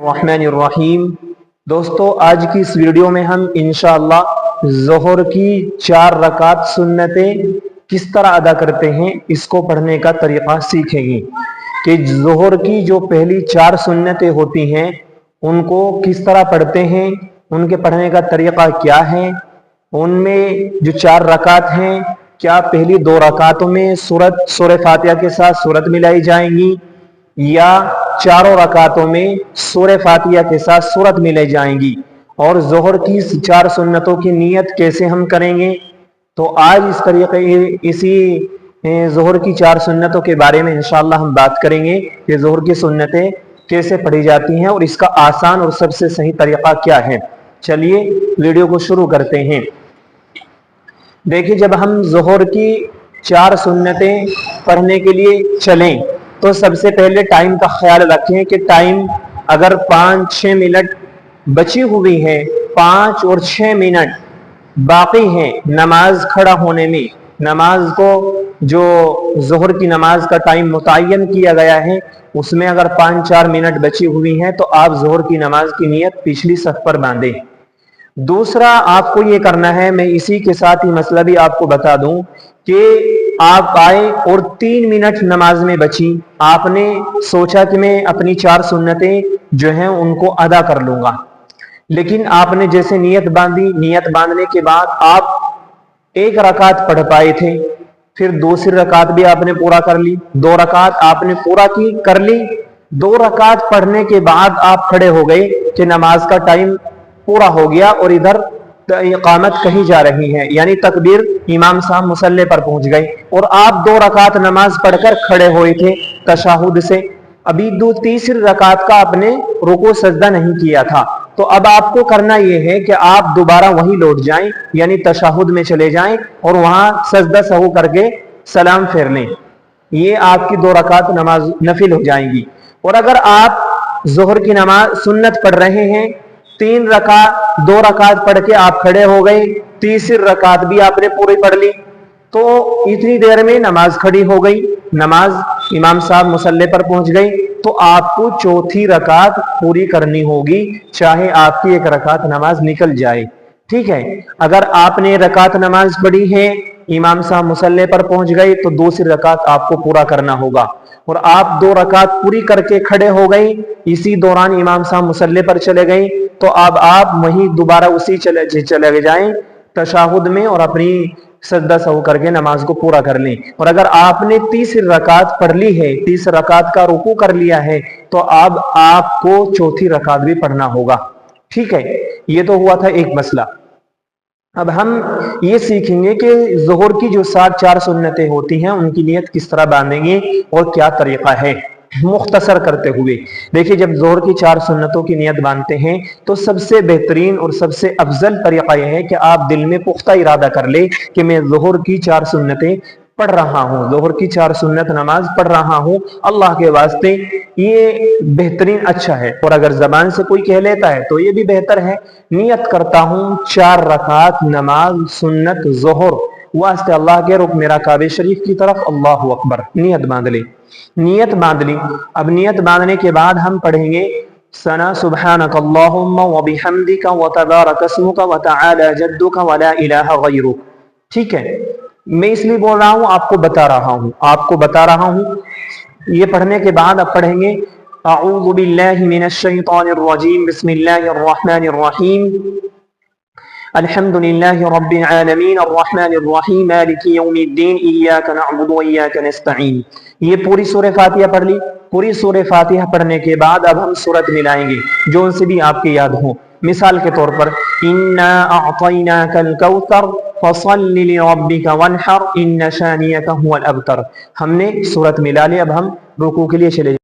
रहमानिर्रहीम। दोस्तों, आज की इस वीडियो में हम इंशाअल्लाह ज़ोहर की 4 रकात सुन्नतें किस तरह अदा करते हैं इसको पढ़ने का तरीक़ा सीखेंगे कि ज़ोहर की जो पहली 4 सुन्नतें होती हैं उनको किस तरह पढ़ते हैं, उनके पढ़ने का तरीक़ा क्या है, उनमें जो 4 रकात हैं क्या पहली 2 रकातों में सूरह फातिहा के साथ सूरत मिलाई जाएंगी या चारों रकातों में सूरह फातिहा के साथ सूरत मिलाई जाएंगी, और ज़ोहर की 4 सुन्नतों की नियत कैसे हम करेंगे। तो आज इस तरीके इसी ज़ोहर की 4 सुन्नतों के बारे में इंशाअल्लाह हम बात करेंगे कि ज़ोहर की सुन्नतें कैसे पढ़ी जाती हैं और इसका आसान और सबसे सही तरीका क्या है। चलिए वीडियो को शुरू करते हैं। देखिए, जब हम ज़ोहर की 4 सुन्नतें पढ़ने के लिए चलें तो सबसे पहले टाइम का ख्याल रखें कि टाइम अगर 5-6 मिनट बची हुई है, 5 और 6 मिनट बाकी हैं नमाज खड़ा होने में, नमाज को जो ज़ोहर की नमाज का टाइम मुतय्यन किया गया है उसमें अगर 5-4 मिनट बची हुई हैं तो आप ज़ोहर की नमाज की नियत पिछली सफ पर बांधें। दूसरा आपको ये करना है, मैं इसी के साथ ही मसला भी आपको बता दूं कि आप आए और 3 मिनट नमाज में बची, आपने सोचा कि मैं अपनी 4 सुन्नतें जो हैं उनको अदा कर लूंगा, लेकिन आपने जैसे नियत बांधी, नियत बांधने के बाद आप 1 रकात पढ़ पाए थे, फिर दूसरी रकात भी आपने पूरा कर ली, 2 रकात आपने पूरा कर ली। 2 रकात पढ़ने के बाद आप खड़े हो गए कि नमाज का टाइम पूरा हो गया और इधर इकामत कही जा रही है, यानी तकबीर इमाम साहब मुसल्ले पर पहुंच गए और आप 2 रकात नमाज पढ़कर खड़े हुए थे तशहुद से, अभी तीसरी रकात का आपने रुकू सजदा नहीं किया था। तो अब आपको करना यह है कि आप दोबारा वहीं लौट जाएं, यानी तशहुद में चले जाएं और वहां सजदा सहू करके सलाम फेर लें। ये आपकी 2 रकात नमाज नफिल हो जाएंगी। और अगर आप ज़ोहर की नमाज सुन्नत पढ़ रहे हैं, 2 रकात पढ़ के आप खड़े हो गए, तीसरी रकात भी आपने पूरी पढ़ ली, तो इतनी देर में नमाज खड़ी हो गई, नमाज इमाम साहब मुसल्ले पर पहुंच गए, तो आपको चौथी रकात पूरी करनी होगी, चाहे आपकी 1 रकात नमाज निकल जाए। ठीक है, अगर आपने रकात नमाज पढ़ी है, इमाम साहब मुसल्ले पर पहुंच गए, तो दूसरी रकात आपको पूरा करना होगा और आप 2 रकात पूरी करके खड़े हो गए, इसी दौरान इमाम साहब मुसल्ले पर चले गए, तो अब आप वहीं दोबारा उसी चले जाएं तशहुद में और अपनी सजदा सहू करके नमाज को पूरा कर लें। और अगर आपने 30 रकात पढ़ ली है, 30 रकात का रुकू कर लिया है, तो अब आपको चौथी रकात भी पढ़ना होगा। ठीक है, ये तो हुआ था एक मसला। अब हम ये सीखेंगे कि ज़ोहर की जो 4 सुन्नतें होती हैं उनकी नियत किस तरह बांधेंगे और क्या तरीका है। मुख्तसर करते हुए देखिए, जब ज़ोहर की 4 सुन्नतों की नियत बांधते हैं तो सबसे बेहतरीन और सबसे अफजल तरीका यह है कि आप दिल में पुख्ता इरादा कर ले कि मैं ज़ोहर की 4 सुन्नतें पढ़ रहा हूँ, ज़ोहर की 4 सुन्नत नमाज पढ़ रहा हूँ अल्लाह के वास्ते। ये बेहतरीन अच्छा है। और अगर जबान से कोई कह लेता है तो ये भी बेहतर है, नियत करता हूँ 4 रकात नमाज सुन्नत ज़ोहर वास्ते अल्लाह के, रुक मेरा काबे शरीफ की तरफ, अल्लाह अकबर। नियत बांध ली, नियत बांध ली। अब नियत बांधने के बाद हम पढ़ेंगे सना सुब्हानक अल्लाहुम्मा व बिहम्दिका व तबारक अस्मुका व तआला जद्दुका व ला इलाहा गैरुक। ठीक है, मैं इसलिए बोल रहा हूं, आपको बता रहा हूं। ये पढ़ने के बाद अब पढ़ेंगे अऊज़ु बिल्लाहि मिनश शैतानिर रजीम, बिस्मिल्लाहिर रहमानिर रहीम, अल्हम्दुलिल्लाहि रब्बिल आलमीन, अर्रहमानिर रहीम, मालिकि यौमिद्दीन, इय्याका नअबुदु व इय्याका नस्तईन। ये पूरी सूरह फातिहा पढ़ ली। पूरी सूरह फातिहा पढ़ने के बाद अब हम सूरत मिलाएंगे जो उनसे भी आपके याद हो। मिसाल के तौर पर इन्ना अअतैनाकल कौसर फसल्लि लिरब्बिका वन्हर इन्न शानियका हुवल अबतर। हमने सूरत मिला ली। अब हम रुकू के लिए चले